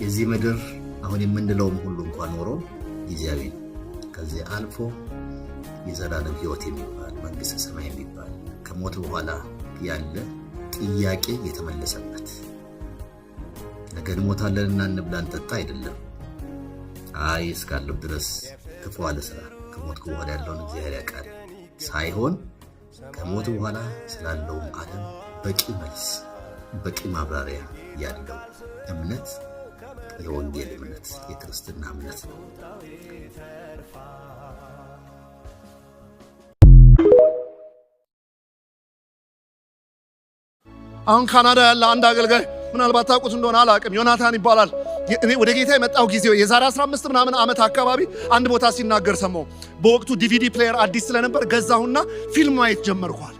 የዚህ ምድር አሁን የምንለውም ሁሉ እንኳን ኖሮ ጊዜያዊ ነው። ከዚህ አልፎ የዘላለም ሕይወት የሚባል መንግሥተ ሰማይ የሚባል ከሞት በኋላ ያለ ጥያቄ የተመለሰበት ነገ እንሞታለንና እንብላ እንጠጣ አይደለም። አይ እስካለሁ ድረስ ክፉ አለ ስራ ከሞትኩ በኋላ ያለውን እግዚአብሔር ያውቃል ሳይሆን ከሞት በኋላ ስላለውም ዓለም በቂ መልስ በቂ ማብራሪያ ያለው እምነት የወንጌል እምነት የክርስትና እምነት ነው። አሁን ካናዳ ያለ አንድ አገልጋይ ምናልባት ታውቁት እንደሆነ አላውቅም፣ ዮናታን ይባላል። እኔ ወደ ጌታ የመጣው ጊዜው የዛሬ 15 ምናምን ዓመት አካባቢ አንድ ቦታ ሲናገር ሰማው። በወቅቱ ዲቪዲ ፕሌየር አዲስ ስለነበር ገዛሁና ፊልም ማየት ጀመርኳል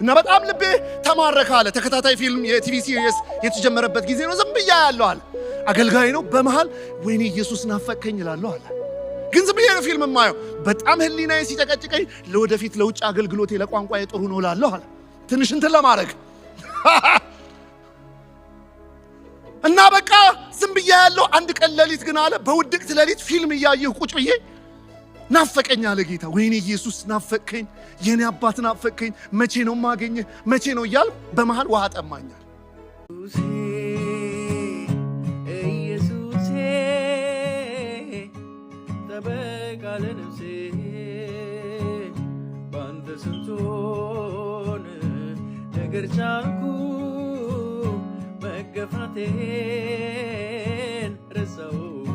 እና በጣም ልቤ ተማረከ አለ። ተከታታይ ፊልም የቲቪ ሲሪየስ የተጀመረበት ጊዜ ነው። ዝም ብያ ያለው አለ። አገልጋይ ነው። በመሃል ወይኔ ኢየሱስ ናፈቀኝ እላለሁ አለ። ግን ዝም ብዬ ነው ፊልም የማየው። በጣም ህሊናዬ ሲጨቀጭቀኝ ለወደፊት ለውጭ አገልግሎቴ ለቋንቋዬ ጥሩ ነው እላለሁ አለ። ትንሽ እንትን ለማድረግ እና በቃ ዝም ብዬ ያለው። አንድ ቀን ሌሊት ግን አለ በውድቅት ሌሊት ፊልም እያየሁ ቁጭ ብዬ ናፈቀኝ አለ ጌታ። ወይኔ ኢየሱስ ናፈቀኝ፣ የኔ አባት ናፈቀኝ፣ መቼ ነው ማገኘህ መቼ ነው እያልኩ በመሃል ውሃ ጠማኛል። ኢየሱሴ ጠበቃ ለነፍሴ ባንተ ስንቱን ነገር ቻልኩ መገፋቴን ረሳሁኝ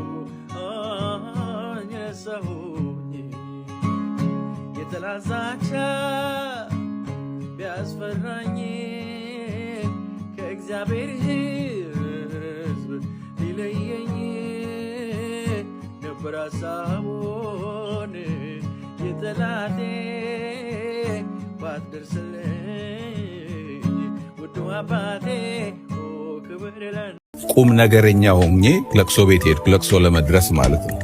የተላዛቻ ቢያስፈራኝ ከእግዚአብሔር ሕዝብ ሊለየኝ ነበር ሐሳቡን የጠላቴ ባትደርስልኝ ውዱ አባቴ ቁም ነገረኛ ሆኜ ለቅሶ ቤት ሄድኩ። ለቅሶ ለመድረስ ማለት ነው።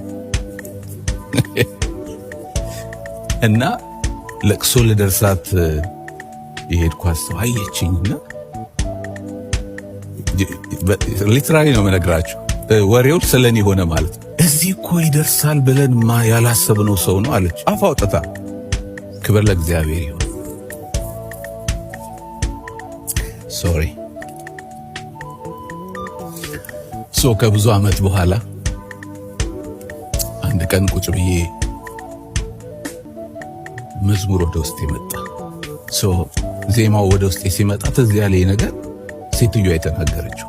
እና ለቅሶ ልደርሳት የሄድኩ ሰው አየችኝና ሊትራሊ ነው የምነግራችሁ፣ ወሬው ስለኔ ሆነ ማለት ነው። እዚህ እኮ ይደርሳል ብለን ያላሰብነው ሰው ነው አለች አፍ አውጥታ። ክብር ለእግዚአብሔር ይሁን። ሶሪ ከብዙ ዓመት በኋላ አንድ ቀን ቁጭ ብዬ መዝሙር ወደ ውስጥ መጣ። ዜማው ወደ ውስጥ ሲመጣ ትዝ ያለኝ ነገር ሴትዮዋ የተናገረችው